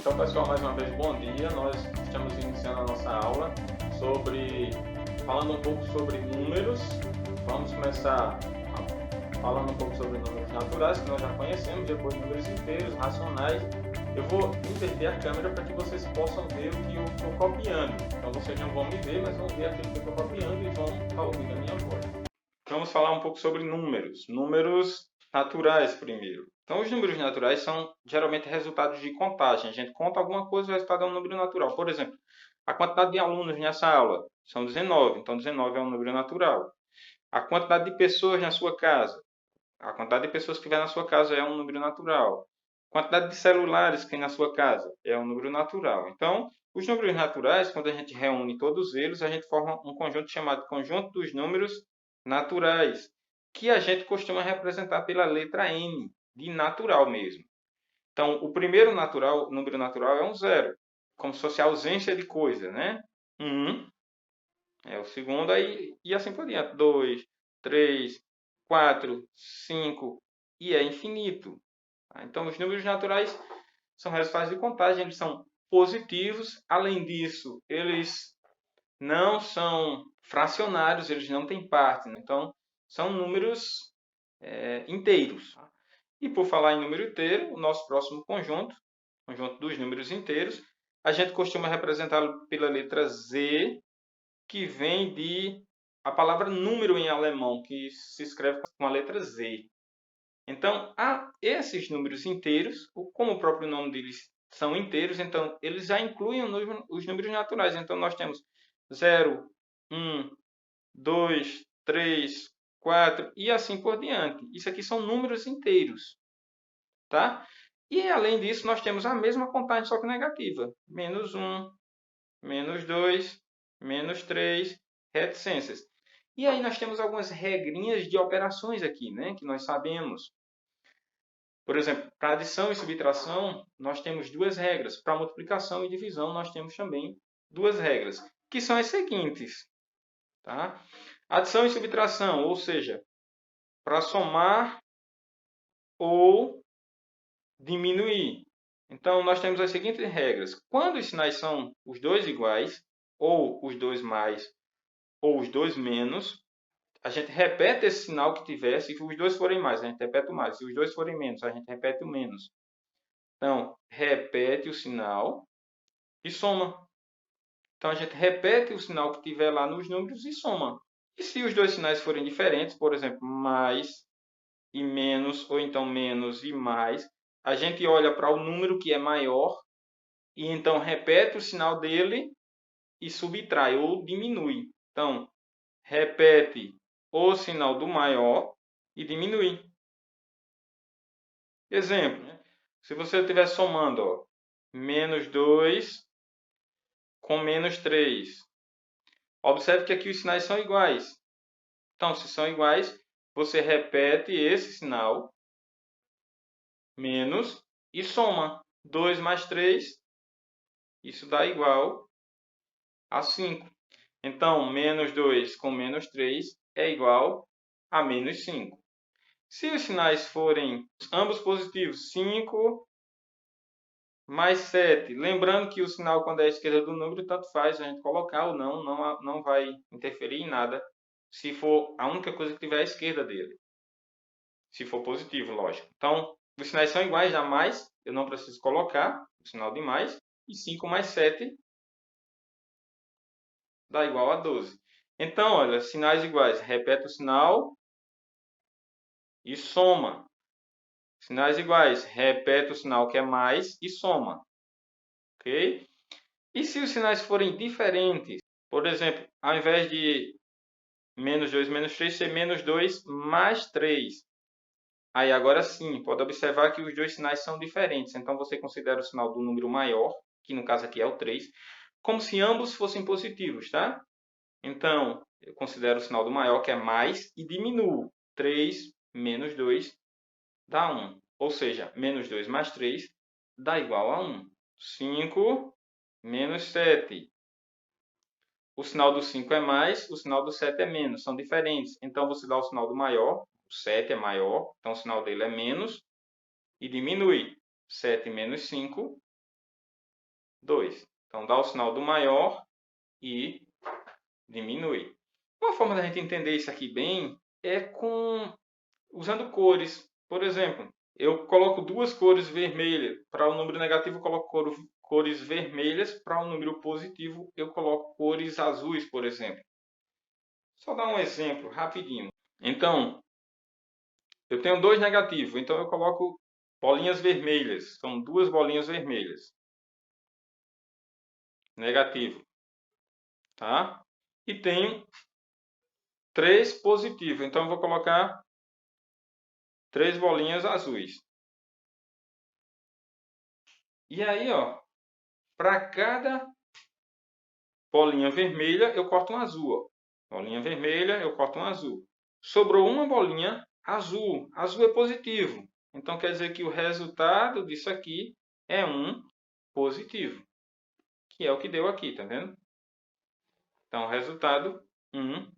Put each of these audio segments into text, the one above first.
Então, pessoal, mais uma vez, bom dia. Nós estamos iniciando a nossa aula falando um pouco sobre números. Vamos começar falando um pouco sobre números naturais, que nós já conhecemos, depois números inteiros, racionais. Eu vou inverter a câmera para que vocês possam ver o que eu estou copiando. Então, vocês não vão me ver, mas vão ver aquilo que eu estou copiando e vão estar ouvindo a minha voz. Vamos falar um pouco sobre números. Números naturais primeiro. Então, os números naturais são geralmente resultados de contagem. A gente conta alguma coisa e o resultado é um número natural. Por exemplo, a quantidade de alunos nessa aula são 19. Então, 19 é um número natural. A quantidade de pessoas na sua casa. A quantidade de pessoas que tiver na sua casa é um número natural. A quantidade de celulares que tem na sua casa é um número natural. Então, os números naturais, quando a gente reúne todos eles, a gente forma um conjunto chamado conjunto dos números naturais, que a gente costuma representar pela letra N, de natural mesmo. Então, o primeiro número natural é um zero, como se fosse a ausência de coisa, né? 1 é o segundo, e assim por diante. 2, 3, 4, 5, e é infinito. Então, os números naturais são resultados de contagem, eles são positivos. Além disso, eles não são fracionários, eles não têm parte. Né? Então, são números inteiros. E por falar em número inteiro, o nosso próximo conjunto dos números inteiros, a gente costuma representá-lo pela letra Z, que vem de a palavra número em alemão, que se escreve com a letra Z. Então, esses números inteiros, como o próprio nome deles são inteiros, então eles já incluem os números naturais. Então, nós temos 0, 1, 2, 3, 4 e assim por diante. Isso aqui são números inteiros. Tá? E, além disso, nós temos a mesma contagem, só que negativa. Menos 1, menos 2, menos 3, reticências. E aí nós temos algumas regrinhas de operações aqui, né, que nós sabemos. Por exemplo, para adição e subtração, nós temos duas regras. Para multiplicação e divisão, nós temos também duas regras, que são as seguintes. Tá? Adição e subtração, ou seja, para somar ou diminuir. Então, nós temos as seguintes regras. Quando os sinais são os dois iguais, ou os dois mais, ou os dois menos, a gente repete esse sinal que tiver. Se os dois forem mais, a gente repete o mais. Se os dois forem menos, a gente repete o menos. Então, repete o sinal e soma. Então, a gente repete o sinal que tiver lá nos números e soma. E se os dois sinais forem diferentes, por exemplo, mais e menos, ou então menos e mais, a gente olha para o número que é maior e então repete o sinal dele e subtrai ou diminui. Então, repete o sinal do maior e diminui. Exemplo, né? Se você estiver somando, ó, menos 2 com menos 3. Observe que aqui os sinais são iguais. Então, se são iguais, você repete esse sinal, menos, e soma. 2 mais 3, isso dá igual a 5. Então, menos 2 com menos 3 é igual a menos 5. Se os sinais forem ambos positivos, 5 mais 7. Lembrando que o sinal, quando é à esquerda do número, tanto faz a gente colocar ou não vai interferir em nada se for a única coisa que tiver à esquerda dele. Se for positivo, lógico. Então, os sinais são iguais, já mais, eu não preciso colocar o sinal de mais. E 5 mais 7 dá igual a 12. Então, olha, sinais iguais, repete o sinal e soma. Sinais iguais, repete o sinal que é mais e soma. Ok? E se os sinais forem diferentes? Por exemplo, ao invés de menos 2 menos 3, ser menos 2 mais 3. Aí agora sim, pode observar que os dois sinais são diferentes. Então você considera o sinal do número maior, que no caso aqui é o 3, como se ambos fossem positivos, tá? Então, eu considero o sinal do maior, que é mais, e diminuo. 3 menos 2 dá 1. Ou seja, menos 2 mais 3 dá igual a 1. 5 menos 7. O sinal do 5 é mais, o sinal do 7 é menos. São diferentes. Então, você dá o sinal do maior. O 7 é maior, então o sinal dele é menos. E diminui. 7 menos 5 2. Então, dá o sinal do maior e diminui. Uma forma da gente entender isso aqui bem é usando cores. Por exemplo, eu coloco duas cores vermelhas. Para o número negativo, eu coloco cores vermelhas. Para o número positivo, eu coloco cores azuis, por exemplo. Só dar um exemplo rapidinho. Então, eu tenho 2 negativos, então eu coloco bolinhas vermelhas. São 2 bolinhas vermelhas. Negativo. Tá? E tenho 3 positivos, então eu vou colocar 3 bolinhas azuis. E aí, ó, para cada bolinha vermelha, eu corto um azul. Ó. Bolinha vermelha, eu corto um azul. Sobrou uma bolinha azul. Azul é positivo. Então, quer dizer que o resultado disso aqui é um positivo. Que é o que deu aqui, tá vendo? Então, resultado, um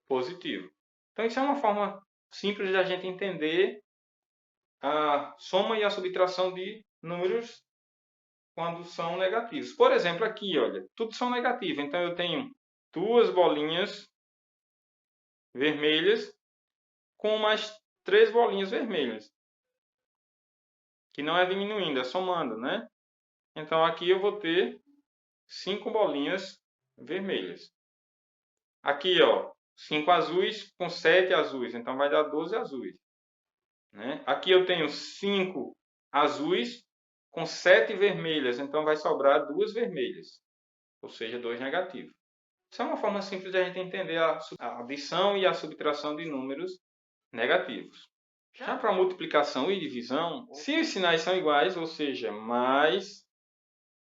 positivo. Então, isso é uma forma simples de a gente entender a soma e a subtração de números quando são negativos. Por exemplo, aqui, olha, tudo são negativos. Então, eu tenho 2 bolinhas vermelhas com mais 3 bolinhas vermelhas. Que não é diminuindo, é somando, né? Então, aqui eu vou ter 5 bolinhas vermelhas. Aqui, ó, 5 azuis com 7 azuis. Então, vai dar 12 azuis. Né? Aqui eu tenho 5 azuis com 7 vermelhas. Então, vai sobrar 2 vermelhas. Ou seja, 2 negativos. Isso é uma forma simples de a gente entender a adição e a subtração de números negativos. Já para multiplicação e divisão, se os sinais são iguais, ou seja, mais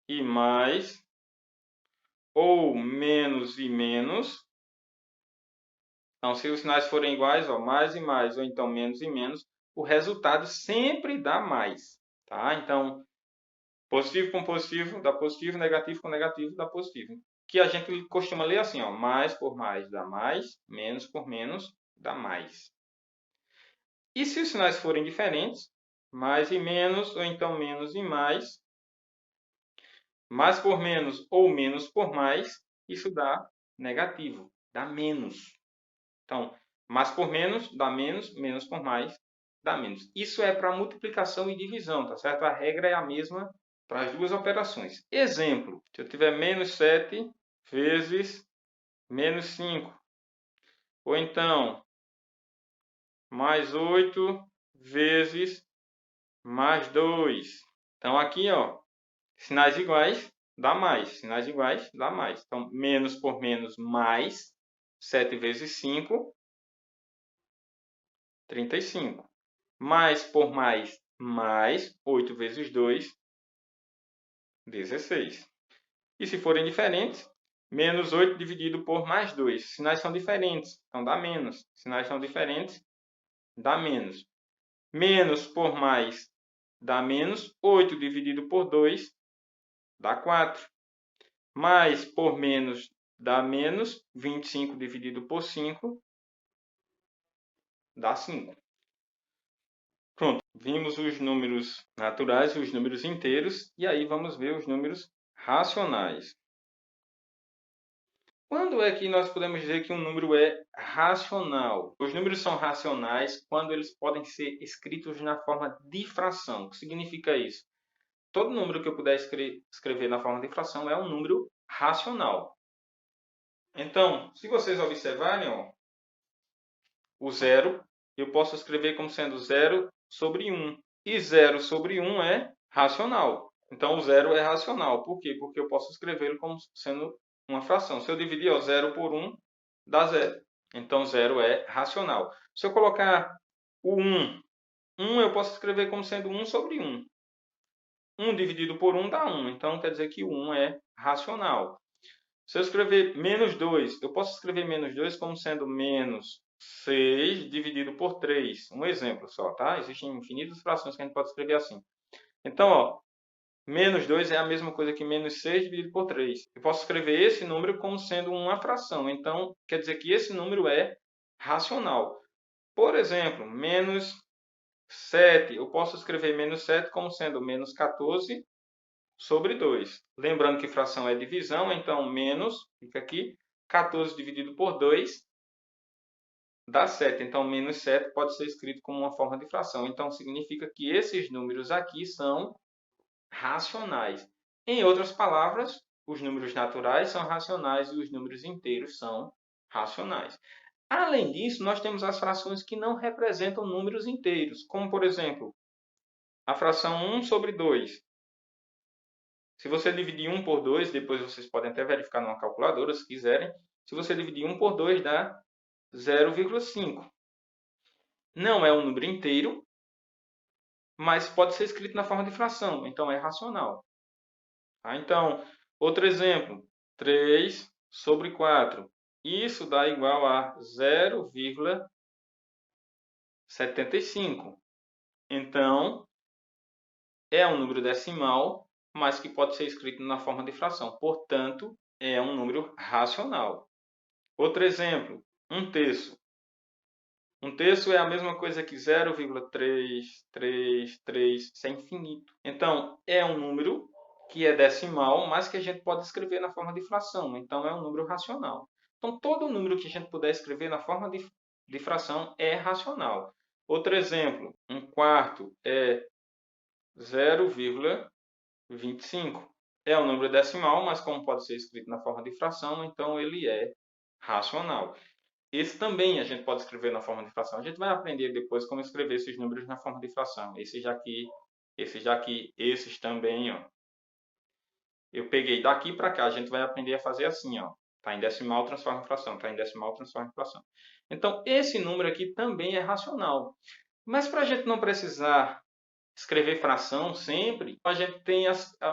e mais, ou menos e menos, então se os sinais forem iguais, ó, mais e mais, ou então menos e menos, o resultado sempre dá mais. Tá? Então, positivo com positivo dá positivo, negativo com negativo dá positivo. Que a gente costuma ler assim, ó, mais por mais dá mais, menos por menos dá mais. E se os sinais forem diferentes, mais e menos, ou então menos e mais por menos ou menos por mais, isso dá negativo, dá menos. Então, mais por menos dá menos, menos por mais dá menos. Isso é para multiplicação e divisão, tá certo? A regra é a mesma para as duas operações. Exemplo, se eu tiver menos 7 vezes menos 5, ou então mais 8 vezes mais 2. Então, aqui, ó, sinais iguais dá mais. Sinais iguais dá mais. Então, menos por menos, mais. 7 vezes 5, 35. Mais por mais. 8 vezes 2, 16. E se forem diferentes, menos 8 dividido por mais 2. Sinais são diferentes, então dá menos. Sinais são diferentes, dá menos. Menos por mais dá menos. 8 dividido por 2 dá 4. Mais por menos dá menos. 25 dividido por 5 dá 5. Pronto, vimos os números naturais e os números inteiros. E aí vamos ver os números racionais. Quando é que nós podemos dizer que um número é racional? Os números são racionais quando eles podem ser escritos na forma de fração. O que significa isso? Todo número que eu puder escrever na forma de fração é um número racional. Então, se vocês observarem, ó, o zero, eu posso escrever como sendo 0 sobre 1. E 0 sobre 1 é racional. Então, o zero é racional. Por quê? Porque eu posso escrevê-lo como sendo uma fração. Se eu dividir ó, 0 por 1, dá 0. Então, 0 é racional. Se eu colocar o 1, 1 eu posso escrever como sendo 1 sobre 1. 1 dividido por 1 dá 1. Então, quer dizer que o 1 é racional. Se eu escrever menos 2, eu posso escrever menos 2 como sendo menos 6 dividido por 3. Um exemplo só, tá? Existem infinitas frações que a gente pode escrever assim. Então, ó, menos 2 é a mesma coisa que menos 6 dividido por 3. Eu posso escrever esse número como sendo uma fração. Então, quer dizer que esse número é racional. Por exemplo, menos 7. Eu posso escrever menos 7 como sendo menos 14 sobre 2. Lembrando que fração é divisão, então menos, fica aqui, 14 dividido por 2 dá 7. Então, menos 7 pode ser escrito como uma forma de fração. Então, significa que esses números aqui são racionais. Em outras palavras, os números naturais são racionais e os números inteiros são racionais. Além disso, nós temos as frações que não representam números inteiros, como, por exemplo, a fração 1 sobre 2. Se você dividir 1 por 2, depois vocês podem até verificar numa calculadora, se quiserem. Se você dividir 1 por 2, dá 0,5. Não é um número inteiro, mas pode ser escrito na forma de fração, então é racional. Tá? Então, outro exemplo, 3 sobre 4. Isso dá igual a 0,75. Então, é um número decimal, mas que pode ser escrito na forma de fração. Portanto, é um número racional. Outro exemplo, 1/3. 1/3 é a mesma coisa que 0,333, isso é infinito. Então, é um número que é decimal, mas que a gente pode escrever na forma de fração. Então, é um número racional. Então, todo número que a gente puder escrever na forma de fração é racional. Outro exemplo, 1/4 é 0,25. É um número decimal, mas como pode ser escrito na forma de fração, então ele é racional. Esse também a gente pode escrever na forma de fração. A gente vai aprender depois como escrever esses números na forma de fração. Esses aqui, esses também, ó. Eu peguei daqui para cá, a gente vai aprender a fazer assim, ó. Está em decimal, transforma em fração. Está em decimal, transforma em fração. Então, esse número aqui também é racional. Mas para a gente não precisar escrever fração sempre, a gente tem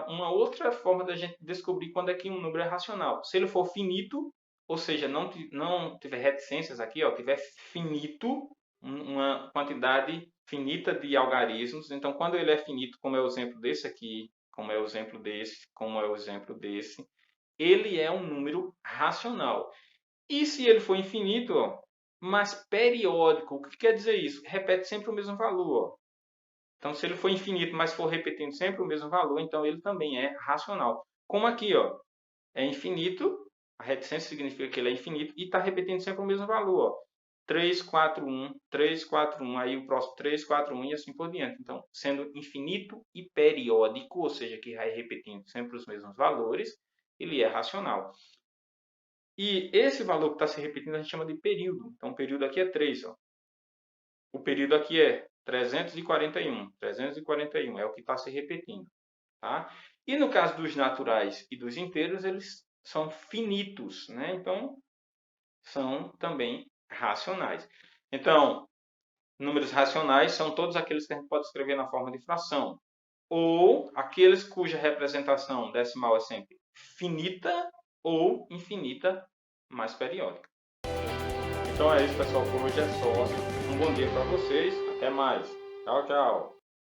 uma outra forma da gente descobrir quando é que um número é racional. Se ele for finito, ou seja, não tiver reticências aqui, ó, tiver finito, uma quantidade finita de algarismos. Então, quando ele é finito, como é o exemplo desse aqui, como é o exemplo desse, como é o exemplo desse, ele é um número racional. E se ele for infinito, ó, mas periódico, o que quer dizer isso? Repete sempre o mesmo valor, ó. Então, se ele for infinito, mas for repetindo sempre o mesmo valor, então ele também é racional. Como aqui, ó, é infinito, a reticência significa que ele é infinito e está repetindo sempre o mesmo valor. Ó. 3, 4, 1, 3, 4, 1, aí o próximo 3, 4, 1 e assim por diante. Então, sendo infinito e periódico, ou seja, que vai repetindo sempre os mesmos valores, ele é racional. E esse valor que está se repetindo a gente chama de período. Então, o período aqui é 3. Ó. O período aqui é 341. 341 é o que está se repetindo. Tá? E no caso dos naturais e dos inteiros, eles são finitos. Né? Então, são também racionais. Então, números racionais são todos aqueles que a gente pode escrever na forma de fração. Ou aqueles cuja representação decimal é sempre finita ou infinita, mais periódica. Então é isso, pessoal. Por hoje é só. Um bom dia para vocês. Até mais. Tchau, tchau.